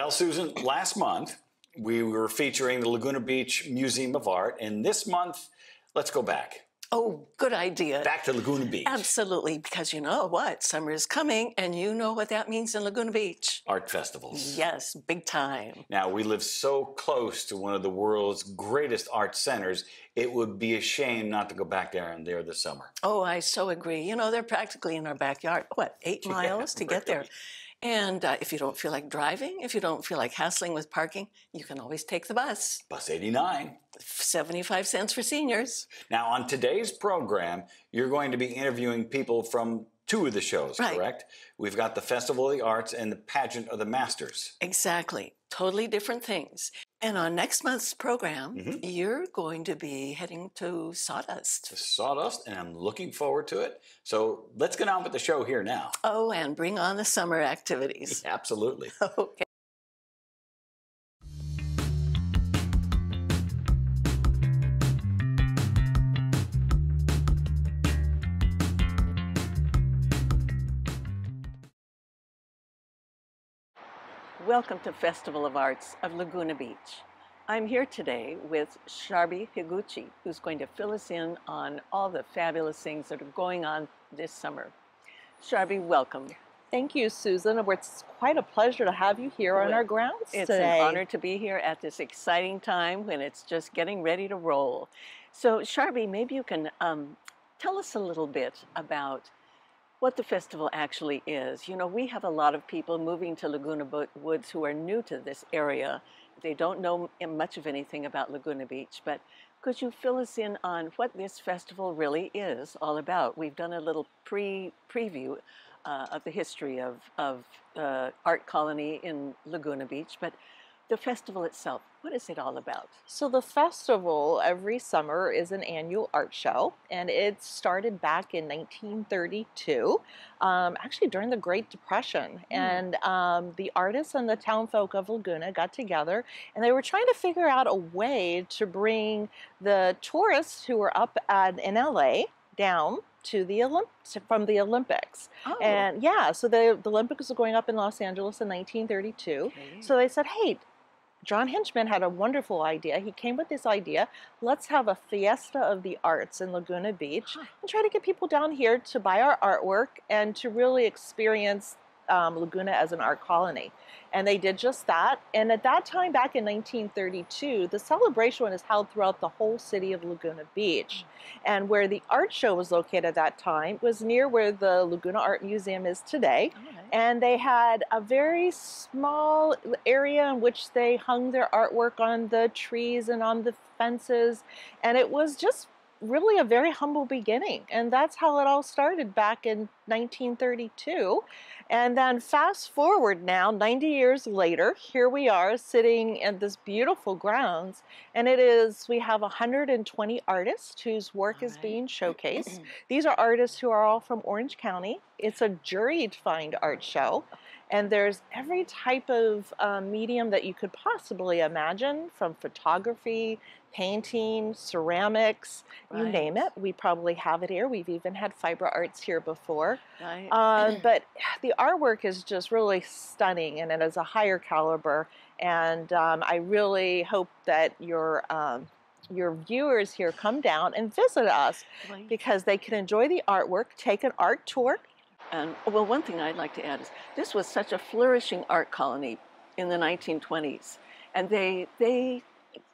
Well, Susan, last month we were featuring the Laguna Beach Museum of Art, and this month, let's go back. Oh, good idea. Back to Laguna Beach. Absolutely, because you know what? Summer is coming, and you know what that means in Laguna Beach. Art festivals. Yes, big time. Now, we live so close to one of the world's greatest art centers, it would be a shame not to go back there this summer. Oh, I so agree. You know, they're practically in our backyard. What, 8 miles to get there? And if you don't feel like driving, if you don't feel like hassling with parking, you can always take the bus. Bus 89. 75 cents for seniors. Now, on today's program, you're going to be interviewing people from two of the shows, correct? We've got the Festival of the Arts and the Pageant of the Masters. Exactly. Totally different things. And on next month's program, you're going to be heading to Sawdust. To Sawdust, and I'm looking forward to it. So let's get on with the show here now. Oh, and bring on the summer activities. Absolutely. Okay. Welcome to Festival of Arts of Laguna Beach. I'm here today with Sharbi Higuchi, who's going to fill us in on all the fabulous things that are going on this summer. Sharbi, welcome. Thank you, Susan. It's quite a pleasure to have you here on our grounds today. It's an honor to be here at this exciting time when it's just getting ready to roll. So, Sharbi, maybe you can tell us a little bit about what the festival actually is. You know, we have a lot of people moving to Laguna Woods who are new to this area. They don't know much of anything about Laguna Beach, but could you fill us in on what this festival really is all about? We've done a little preview of the history of Art Colony in Laguna Beach, but the festival itself, what is it all about? So the festival every summer is an annual art show, and it started back in 1932, actually during the Great Depression. And the artists and the townfolk of Laguna got together, and they were trying to figure out a way to bring the tourists who were up in LA down to the from the Olympics. Oh. And yeah, so the Olympics were going up in Los Angeles in 1932. Okay. So they said, hey, John Hinchman had a wonderful idea. He came with this idea, let's have a fiesta of the arts in Laguna Beach and try to get people down here to buy our artwork and to really experience Laguna as an art colony. And they did just that. And at that time, back in 1932, the celebration was held throughout the whole city of Laguna Beach. And where the art show was located at that time was near where the Laguna Art Museum is today. And they had a very small area in which they hung their artwork on the trees and on the fences. And it was just really a very humble beginning. And that's how it all started back in 1932. And then fast forward now, 90 years later, here we are sitting in this beautiful grounds. And we have 120 artists whose work is being showcased. These are artists who are all from Orange County. It's a jury-defined art show. And there's every type of medium that you could possibly imagine, from photography, painting, ceramics, you name it. We probably have it here. We've even had fiber arts here before. But the artwork is just really stunning, and it is a higher caliber. And I really hope that your viewers here come down and visit us because they can enjoy the artwork, take an art tour. And well, one thing I'd like to add is this was such a flourishing art colony in the 1920s, and they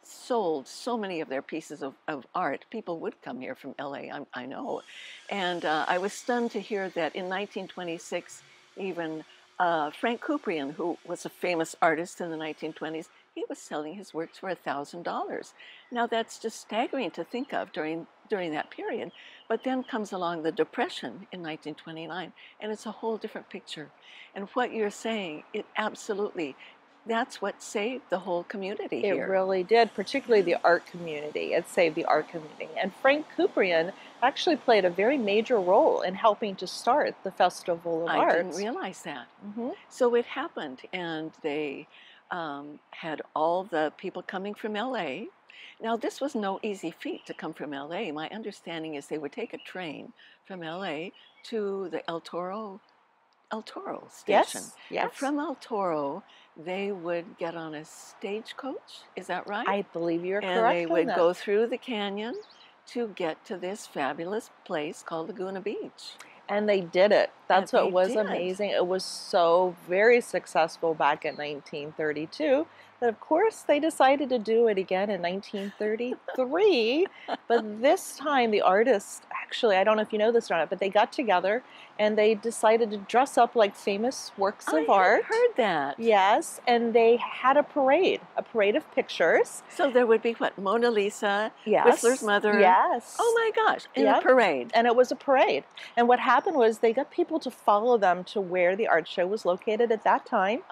sold so many of their pieces of art. People would come here from LA, I know. And I was stunned to hear that in 1926, even Frank Kuprian, who was a famous artist in the 1920s, he was selling his works for $1,000. Now that's just staggering to think of during that period. But then comes along the Depression in 1929, and it's a whole different picture. And what you're saying, it absolutely, that's what saved the whole community here. It really did, particularly the art community. It saved the art community. And Frank Kuprian actually played a very major role in helping to start the Festival of Arts. I didn't realize that. So it happened, and they had all the people coming from LA. Now, this was no easy feat to come from LA. My understanding is they would take a train from LA to the El Toro El Toro station. Yes, yes. And from El Toro, they would get on a stagecoach. Is that right? I believe you're and correct they on would that. go through the canyon to get to this fabulous place called Laguna Beach. And they did it. That's And what they was did. amazing. It was so very successful back in 1932 that, of course, they decided to do it again in 1933. But this time, the artists, actually, I don't know if you know this or not, but they got together and they decided to dress up like famous works of art. I heard that. Yes, and they had a parade of pictures. So there would be what? Mona Lisa, Yes. Whistler's mother. Yes. Oh my gosh, in a Yep. parade. And it was a parade. And what happened was they got people to follow them to where the art show was located at that time.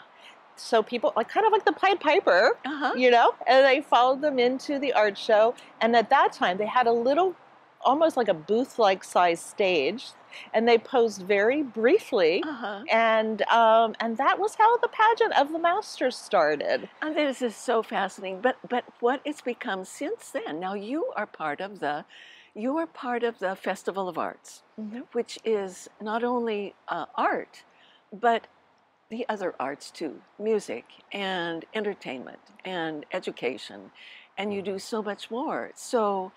So people, like kind of like the Pied Piper, Uh-huh. you know, and they followed them into the art show. And at that time, they had a little, almost like a booth-like size stage, and they posed very briefly. Uh-huh. And that was how the pageant of the Masters started. And this is so fascinating. But what it's become since then? Now you are part of the Festival of Arts, Mm-hmm. which is not only art, but the other arts too, music and entertainment and education, and you do so much more. So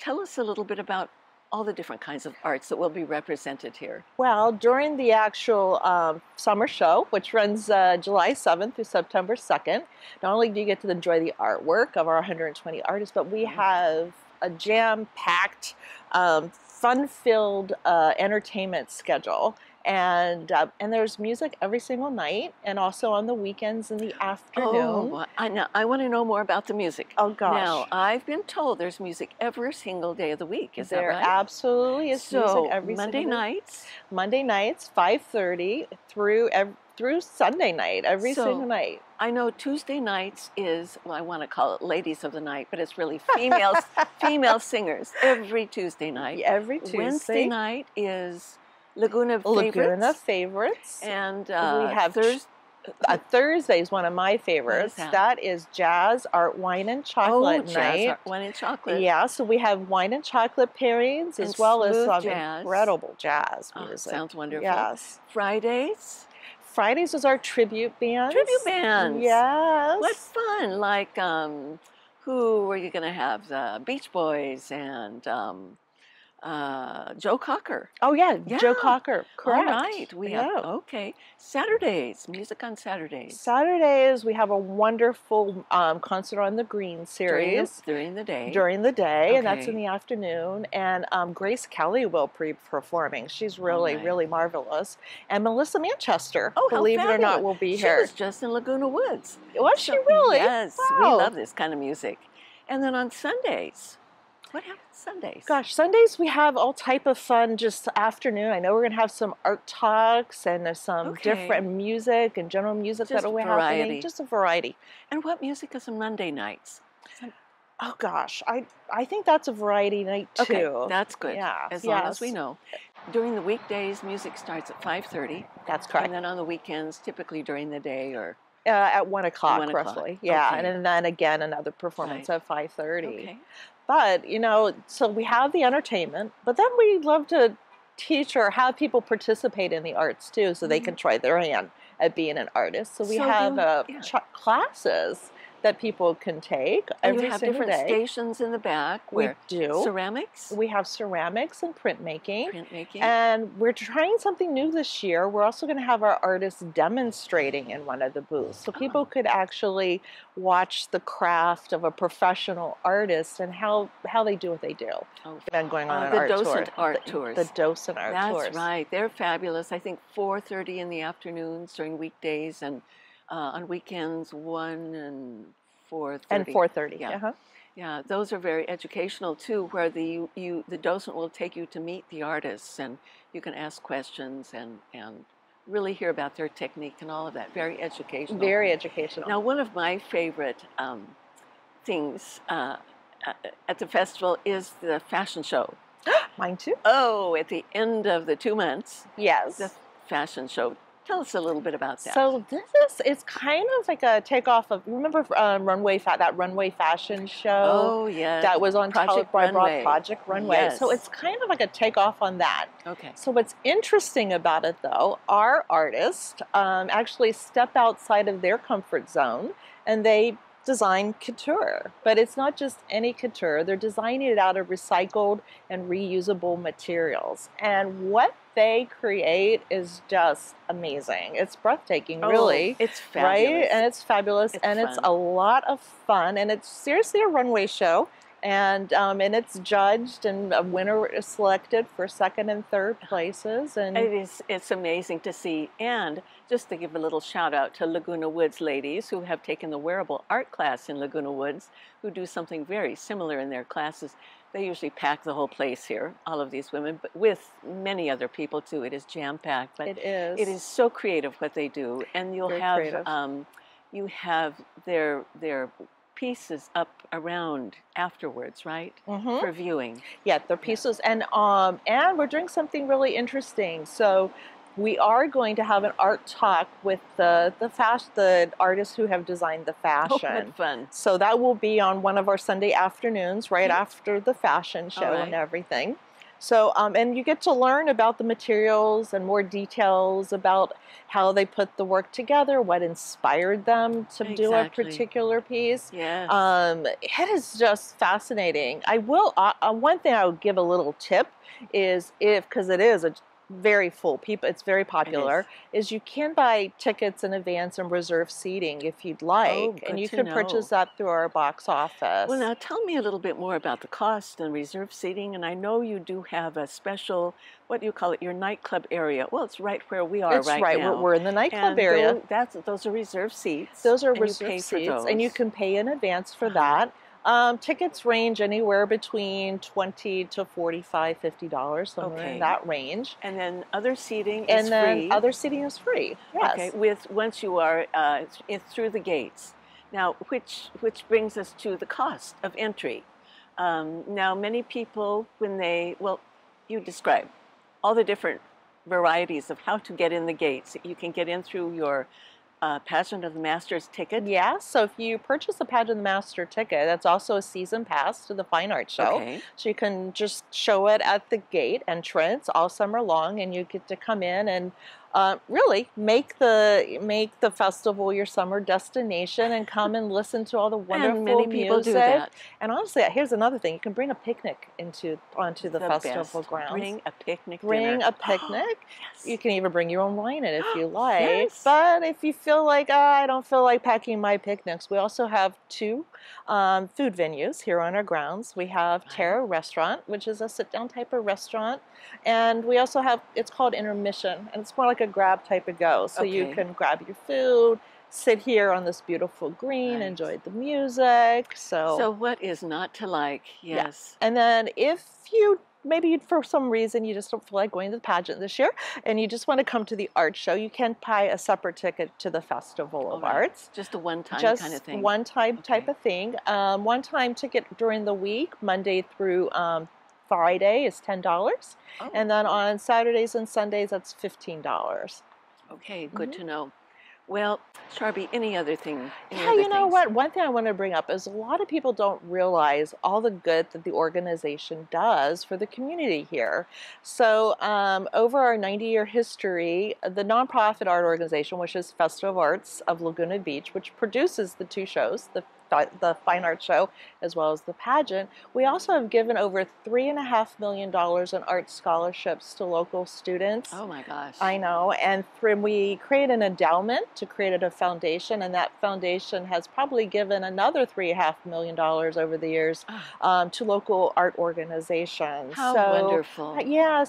tell us a little bit about all the different kinds of arts that will be represented here. Well, during the actual summer show, which runs July 7th through September 2nd, not only do you get to enjoy the artwork of our 120 artists, but we have a jam-packed, fun-filled entertainment schedule. And there's music every single night, and also on the weekends in the afternoon. Oh, I want to know more about the music. Oh, gosh. Now, I've been told there's music every single day of the week. Is that right? There absolutely is music every Monday single day. nights? Monday nights, 5:30 through Sunday night, every So, single night. I know Tuesday nights is, well, I want to call it Ladies of the Night, but it's really female singers every Tuesday night. Every Tuesday. Wednesday night is Laguna Favorites. Laguna Favorites. And we have Thursday is one of my favorites. What is That is Jazz, Art, Wine, and Chocolate night. Jazz, Wine and Chocolate. Yeah, so we have wine and chocolate pairings as And well as smooth some jazz. incredible jazz Oh, music. sounds wonderful. Yes. Fridays? Fridays is our tribute bands. Tribute bands. Yes. What fun. Like, who were you going to have? The Beach Boys and Joe Cocker. Oh, yeah, Yeah. Joe Cocker. Correct. All right. We have, okay. Saturdays, music on Saturdays. Saturdays, we have a wonderful concert on the Green series. During the day. During the day, and that's in Okay. the afternoon. And Grace Kelly will be performing. She's really, right. really marvelous. And Melissa Manchester, Oh, how believe it or not, fabulous. will be She here. was just in Laguna Woods. Was she really? Yes, we Wow. love this kind of music. And then on Sundays, what happens Sundays? Gosh, Sundays we have all type of fun just afternoon. I know we're going to have some art talks and there's some Okay. different music and general music Just that will be variety. happening. Just a variety. And what music is on Monday nights? Oh gosh, I think that's a variety night too. Okay, that's good. Yeah, As long as yes. we know. During the weekdays, music starts at 5:30. That's correct. And then on the weekends, typically during the day or... At 1 o'clock, 1 o'clock. roughly. Yeah, Okay. and then again another performance Right. at 5:30. Okay. But so we have the entertainment, but then we love to teach or have people participate in the arts too, so they can try their hand at being an artist. So we So have yeah. classes that people can take And every you have single different day. stations in the back We where do. ceramics, We have ceramics and printmaking. printmaking. And we're trying something new this year. We're also going to have our artists demonstrating in one of the booths. So people could actually watch the craft of a professional artist and how they do what they do. Oh, Been going on an the art docent tour. art tours. The docent art tours. That's right. They're fabulous. I think 4:30 in the afternoons during weekdays, and on weekends 1 and 4:30. And 4:30. Yeah. Uh-huh. Yeah, those are very educational too, where the docent will take you to meet the artists, and you can ask questions and really hear about their technique and all of that. Very educational. Very educational. Now, one of my favorite things at the festival is the fashion show. Mine too. Oh, at the end of the 2 months, Yes. the fashion show Tell us a little bit about that. So it's kind of like a takeoff of, remember that runway fashion show? Oh, yes. That was on Project Runway. Runway. Project Runway. Yes. So it's kind of like a takeoff on that. Okay. So what's interesting about it, though, our artists actually step outside of their comfort zone, and they design couture. But it's not just any couture. They're designing it out of recycled and reusable materials. And what they create is just amazing. It's breathtaking, really. It's fabulous. Right? And it's fabulous. It's a lot of fun. And it's seriously a runway show. And it's judged, and a winner is selected for second and third places. And it's amazing to see. And just to give a little shout out to Laguna Woods ladies who have taken the wearable art class in Laguna Woods, who do something very similar in their classes. They usually pack the whole place here, all of these women, but with many other people too. It is jam-packed. But it is. It is so creative what they do. And you'll have you have their pieces up around afterwards, right? Mm-hmm. For viewing. Yeah, they're pieces, and we're doing something really interesting. So we are going to have an art talk with the artists who have designed the fashion. Oh, what fun! So that will be on one of our Sunday afternoons, right after the fashion show and everything. So, and you get to learn about the materials and more details about how they put the work together, what inspired them to do a particular piece. Yes. It is just fascinating. I will, one thing I would give a little tip is because it is a very full, it's very popular, is you can buy tickets in advance and reserve seating if you'd like, and you can purchase that through our box office. Well, now tell me a little bit more about the cost and reserve seating, and I know you do have a special, what do you call it, your nightclub area. Well, it's right where we are right now. We're in the nightclub area. Those are reserved seats. Those are reserved seats, and you can pay in advance for that. Tickets range anywhere between $20 to $45, $50, somewhere in that range. And then other seating is free. And then other seating is free. Yes. Okay. Once you are through the gates. Now, which brings us to the cost of entry. Now, many people, you describe all the different varieties of how to get in the gates. You can get in through your Pageant of the Master's ticket? Yeah, so if you purchase a Pageant of the Master ticket, that's also a season pass to the Fine Art Show. Okay. So you can just show it at the gate entrance all summer long, and you get to come in and really make the festival your summer destination and come and listen to all the wonderful and many people music. Do that. And honestly, here's another thing: you can bring a picnic onto the festival grounds. Bring a picnic. Bring a picnic. Yes. You can even bring your own wine in if you like. Yes. But if you feel like I don't feel like packing my picnics, we also have two food venues here on our grounds. We have Terra Restaurant, which is a sit-down type of restaurant, and we also have, it's called Intermission, and it's more like a grab type of go. So you can grab your food, sit here on this beautiful green, enjoy the music. So what is not to like? Yes. Yeah. And then if you maybe for some reason you just don't feel like going to the pageant this year and you just want to come to the art show, you can buy a separate ticket to the Festival of Arts. Just a one-time kind of thing. Just one-time type of thing. One-time ticket during the week, Monday through Friday, is $10. And then on Saturdays and Sundays, that's $15. Okay, good to know. Well, Charby, any other thing? You know what? One thing I want to bring up is a lot of people don't realize all the good that the organization does for the community here. So over our 90-year history, the nonprofit art organization, which is Festival of Arts of Laguna Beach, which produces the two shows, the Fine Art Show as well as the pageant, we also have given over $3.5 million in art scholarships to local students. Oh my gosh. I know. And we created an endowment to create a foundation, and that foundation has probably given another $3.5 million over the years to local art organizations. How wonderful. Yeah,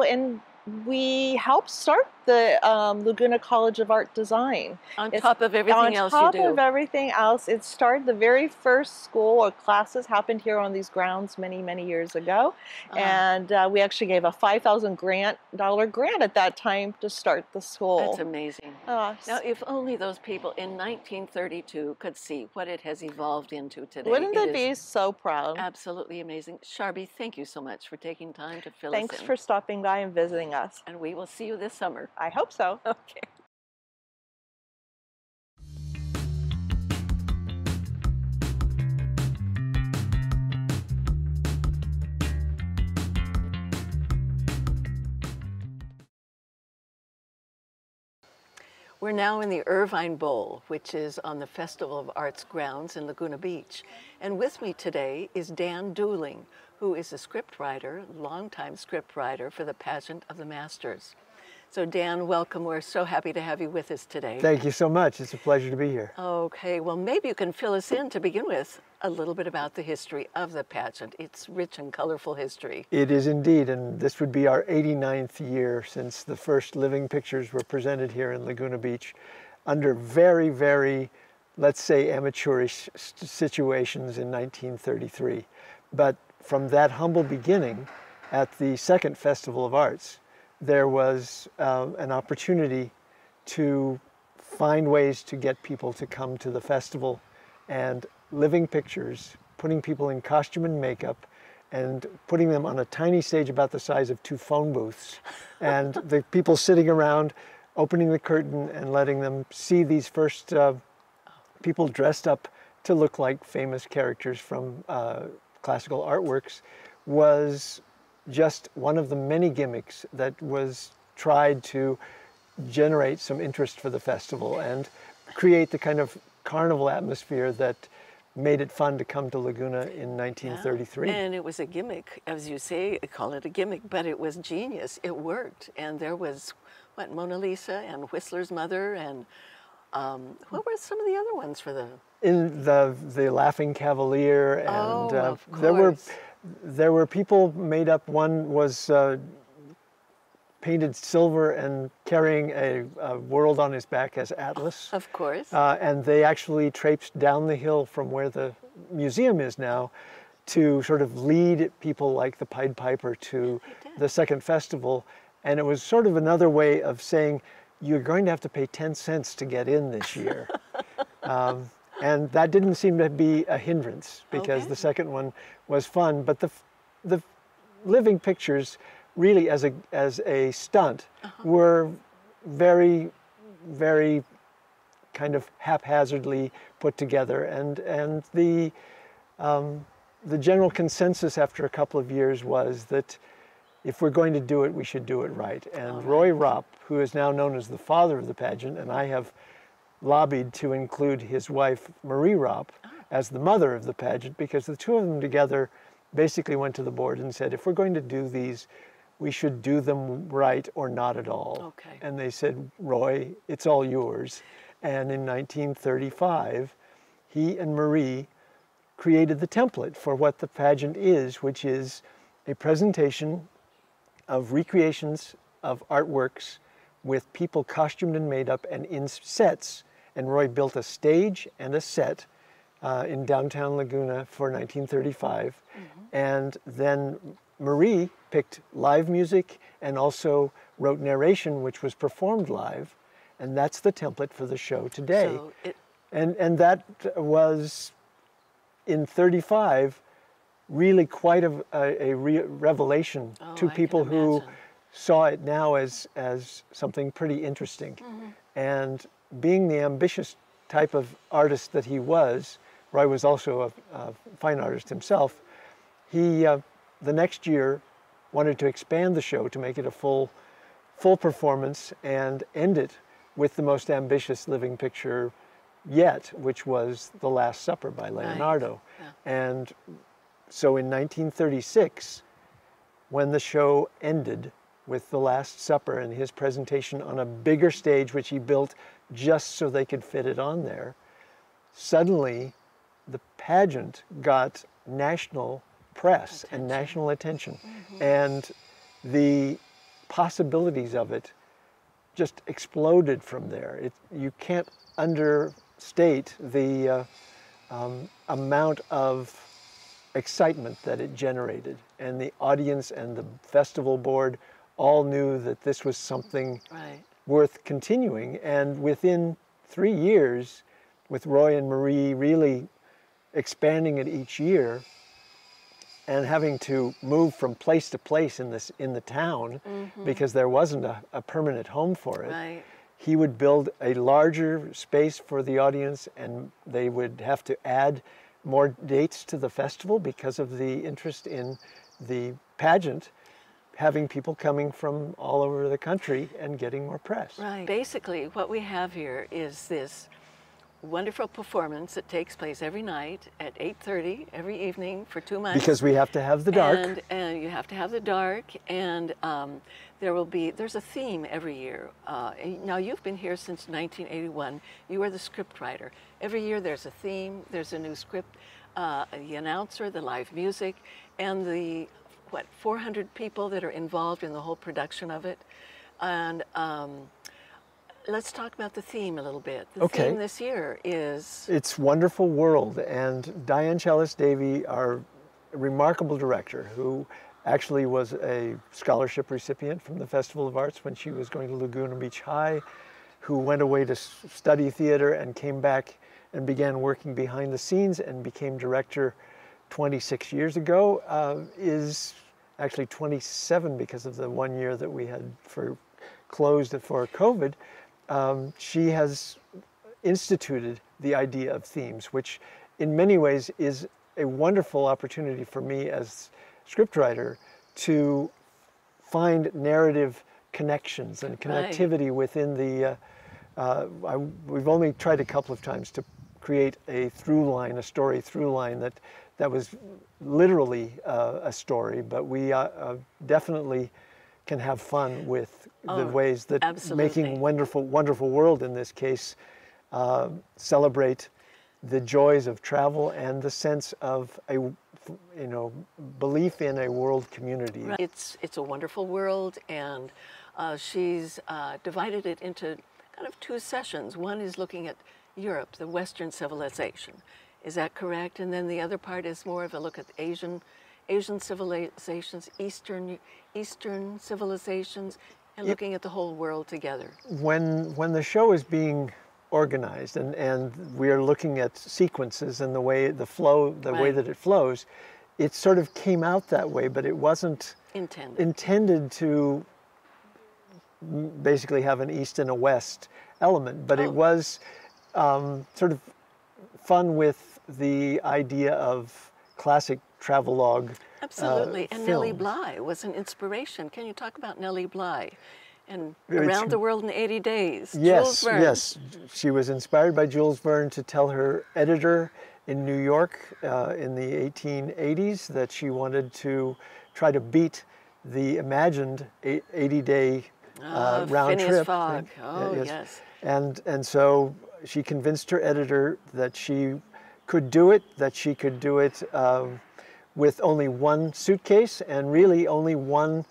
and we helped start the Laguna College of Art Design. On top of everything else you do. On top of everything else. It started, the very first school or classes happened here on these grounds many, many years ago. And we actually gave a $5,000 grant at that time to start the school. That's amazing. Now, if only those people in 1932 could see what it has evolved into today. Wouldn't they be so proud? Absolutely amazing. Charby, thank you so much for taking time to fill us in. Thanks for stopping by and visiting us. And we will see you this summer. I hope so. Okay. We're now in the Irvine Bowl, which is on the Festival of Arts grounds in Laguna Beach. And with me today is Dan Dooling, who is a scriptwriter, longtime scriptwriter for the Pageant of the Masters. So Dan, welcome. We're so happy to have you with us today. Thank you so much. It's a pleasure to be here. Okay, well maybe you can fill us in to begin with a little bit about the history of the pageant. It's rich and colorful history. It is indeed, and this would be our 89th year since the first living pictures were presented here in Laguna Beach under very, very, let's say, amateurish situations in 1933. But from that humble beginning at the second Festival of Arts, there was an opportunity to find ways to get people to come to the festival, and living pictures, putting people in costume and makeup and putting them on a tiny stage about the size of 2 phone booths, and the people sitting around opening the curtain and letting them see these first people dressed up to look like famous characters from classical artworks was just one of the many gimmicks that was tried to generate some interest for the festival and create the kind of carnival atmosphere that made it fun to come to Laguna in 1933. Yeah. And it was a gimmick, as you say, call it a gimmick, but it was genius. It worked. And there was, what, Mona Lisa and Whistler's Mother, and what were some of the other ones for the... In the Laughing Cavalier, and of course. There were people made up. One was painted silver and carrying a world on his back as Atlas. Of course. And they actually traipsed down the hill from where the museum is now to sort of lead people like the Pied Piper to the second festival. And it was sort of another way of saying, you're going to have to pay 10 cents to get in this year. And that didn't seem to be a hindrance, because the second one was fun. But the living pictures, really as a stunt, were very, very kind of haphazardly put together. And the general consensus after a couple of years was that if we're going to do it, we should do it right. And Roy Ropp, who is now known as the father of the pageant, and I have lobbied to include his wife, Marie Ropp, as the mother of the pageant, because the two of them together basically went to the board and said, if we're going to do these, we should do them right or not at all. Okay. And they said, Roy, it's all yours. And in 1935, he and Marie created the template for what the pageant is, which is a presentation of recreations of artworks with people costumed and made up and in sets. And Roy built a stage and a set in downtown Laguna for 1935. And then Marie picked live music and also wrote narration, which was performed live. And that's the template for the show today. So and that was, in 35, really quite a revelation to people who saw it now as something pretty interesting. And being the ambitious type of artist that he was, Roy was also a fine artist himself, he, the next year, wanted to expand the show to make it a full performance and end it with the most ambitious living picture yet, which was The Last Supper by Leonardo. Right. And so in 1936, when the show ended with The Last Supper and his presentation on a bigger stage, which he built just so they could fit it on there, suddenly the pageant got national press and national attention. And the possibilities of it just exploded from there. You can't understate the amount of excitement that it generated. And the audience and the festival board all knew that this was something worth continuing. And within 3 years, with Roy and Marie really expanding it each year and having to move from place to place in the town because there wasn't a permanent home for it, he would build a larger space for the audience, and they would have to add more dates to the festival because of the interest in the pageant. having people coming from all over the country and getting more press. Right. Basically, what we have here is this wonderful performance that takes place every night at 8:30 every evening for 2 months. Because we have to have the dark. And you have to have the dark, and there's a theme every year. Now, you've been here since 1981. You are the script writer. Every year there's a theme, there's a new script, the announcer, the live music, and the 400 people that are involved in the whole production of it. And let's talk about the theme a little bit. The theme this year is... It's Wonderful World, and Diane Chalice-Davy, our remarkable director, who actually was a scholarship recipient from the Festival of Arts when she was going to Laguna Beach High, who went away to study theater and came back and began working behind the scenes and became director 26 years ago, is actually 27 because of the 1 year that we had closed for COVID. She has instituted the idea of themes, which in many ways is a wonderful opportunity for me as scriptwriter to find narrative connections and connectivity within the, we've only tried a couple of times to create a through line, a story through line that was literally a story, but we definitely can have fun with the ways that making Wonderful World in this case celebrate the joys of travel and the sense of a belief in a world community. Right. It's a wonderful world, and she's divided it into kind of 2 sessions. One is looking at Europe, the Western civilization. Is that correct? And then the other part is more of a look at Asian civilizations, Eastern civilizations, and looking at the whole world together. When the show is being organized and we are looking at sequences and the way the way that it flows, it sort of came out that way, but it wasn't intended to basically have an East and a West element, but it was sort of fun with the idea of classic travelogue. Absolutely, and films. Nellie Bly was an inspiration. Can you talk about Nellie Bly and Around the World in 80 Days? Yes, Jules Verne. yes. She was inspired by Jules Verne to tell her editor in New York in the 1880s that she wanted to try to beat the imagined 80-day round Phineas trip. Fogg. Yes. And so she convinced her editor that she could do it, with only one suitcase and really only one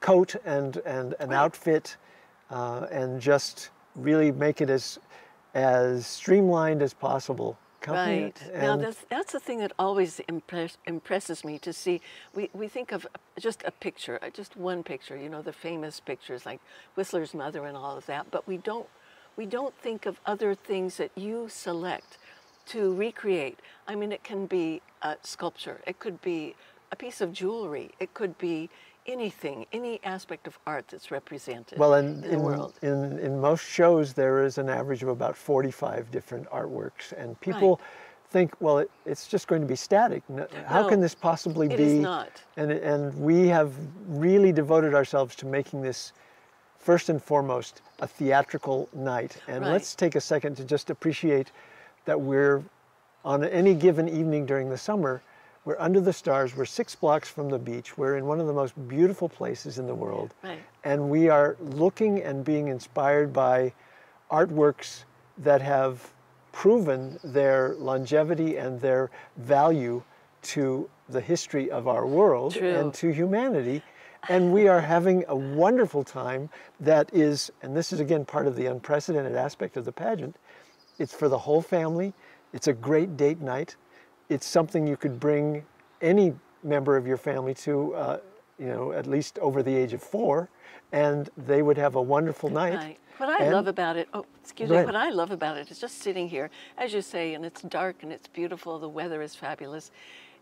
coat and an outfit, and just really make it as streamlined as possible. Right. Now that's the thing that always impresses me to see. We think of just a picture, just one picture, the famous pictures like Whistler's Mother and all of that, but we don't think of other things that you select to recreate. I mean, it can be a sculpture, it could be a piece of jewelry, it could be anything, any aspect of art that's represented in the world. In most shows, there is an average of about 45 different artworks, and people think, well, it's just going to be static. How can this possibly be? It is not. And we have really devoted ourselves to making this, first and foremost, a theatrical night. And let's take a second to just appreciate that we're, on any given evening during the summer, we're under the stars, we're 6 blocks from the beach, we're in one of the most beautiful places in the world, and we are looking and being inspired by artworks that have proven their longevity and their value to the history of our world and to humanity. And we are having a wonderful time that is, and this is again part of the unprecedented aspect of the pageant, it's for the whole family, it's a great date night, it's something you could bring any member of your family to, at least over the age of 4, and they would have a wonderful night. Right. What I love about it, what I love about it is just sitting here, as you say, and it's dark and it's beautiful, the weather is fabulous,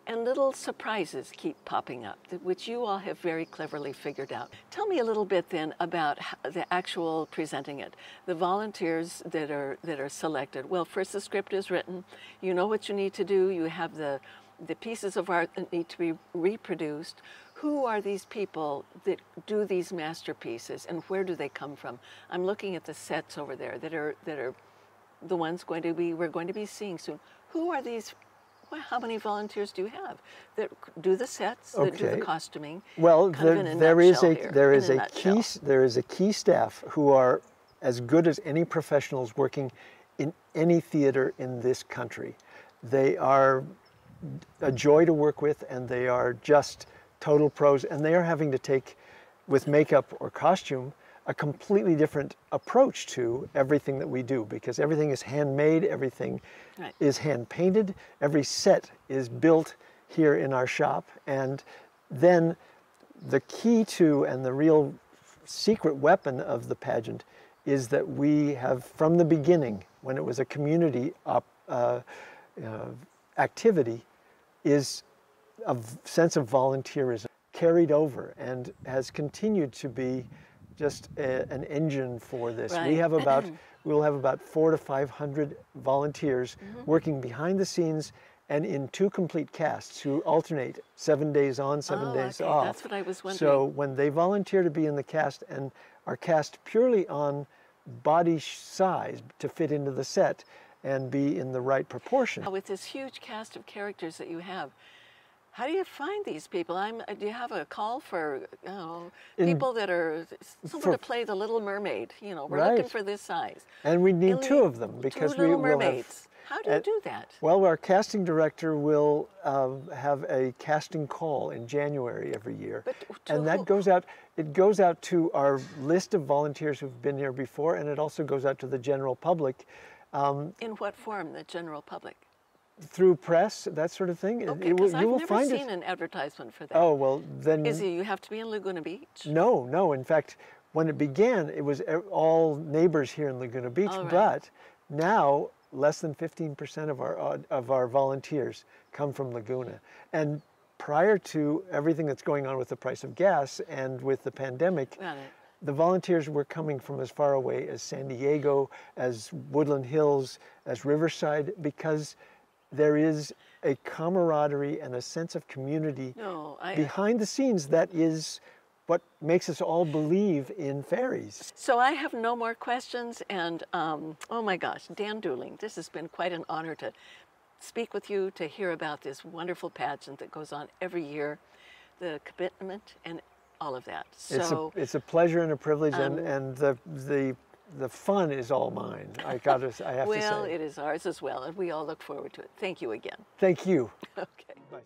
and little surprises keep popping up, which you all have very cleverly figured out. Tell me a little bit then about the actual presenting it, the volunteers that are selected. Well, first the script is written, you know what you need to do, you have the the pieces of art that need to be reproduced. Who are these people that do these masterpieces, and where do they come from? I'm looking at the sets over there that are the ones we're going to be seeing soon. Who are these? Well, how many volunteers do you have that do the sets, that do the costuming? Well, there is a key staff who are as good as any professionals working in any theater in this country. They are a joy to work with, and they are just total pros, and they are having to take, with makeup or costume, a completely different approach to everything that we do, because everything is handmade, everything is hand painted, every set is built here in our shop. And then the key to, and the real secret weapon of the pageant, is that we have, from the beginning, when it was a community activity, is a sense of volunteerism carried over and has continued to be just an engine for this. Right. We'll have about 400 to 500 volunteers working behind the scenes and in 2 complete casts who alternate 7 days on, 7 days off. That's what I was wondering. So when they volunteer to be in the cast and are cast purely on body size to fit into the set and be in the right proportion. With this huge cast of characters that you have, how do you find these people? Do you have a call for people that are someone to play the Little Mermaid? You know, we're looking for this size. And we need 2 of them because 2 Little Mermaids. How do you do that? Well, our casting director will have a casting call in January every year, and that goes out. It goes out to our list of volunteers who've been here before, and it also goes out to the general public. In what form, the general public? Through press, that sort of thing. Okay, because I've never seen an advertisement for that. Oh, well, then... You have to be in Laguna Beach? No. In fact, when it began, it was all neighbors here in Laguna Beach, but now less than 15% of our volunteers come from Laguna. And prior to everything that's going on with the price of gas and with the pandemic, the volunteers were coming from as far away as San Diego, as Woodland Hills, as Riverside, because there is a camaraderie and a sense of community behind the scenes that is what makes us all believe in fairies. So I have no more questions, and oh my gosh, Dan Dooling, this has been quite an honor to speak with you, to hear about this wonderful pageant that goes on every year, the commitment and all of that. So it's a pleasure and a privilege, and the fun is all mine. I have to say. Well, it is ours as well, and we all look forward to it. Thank you again. Thank you. Okay. Bye.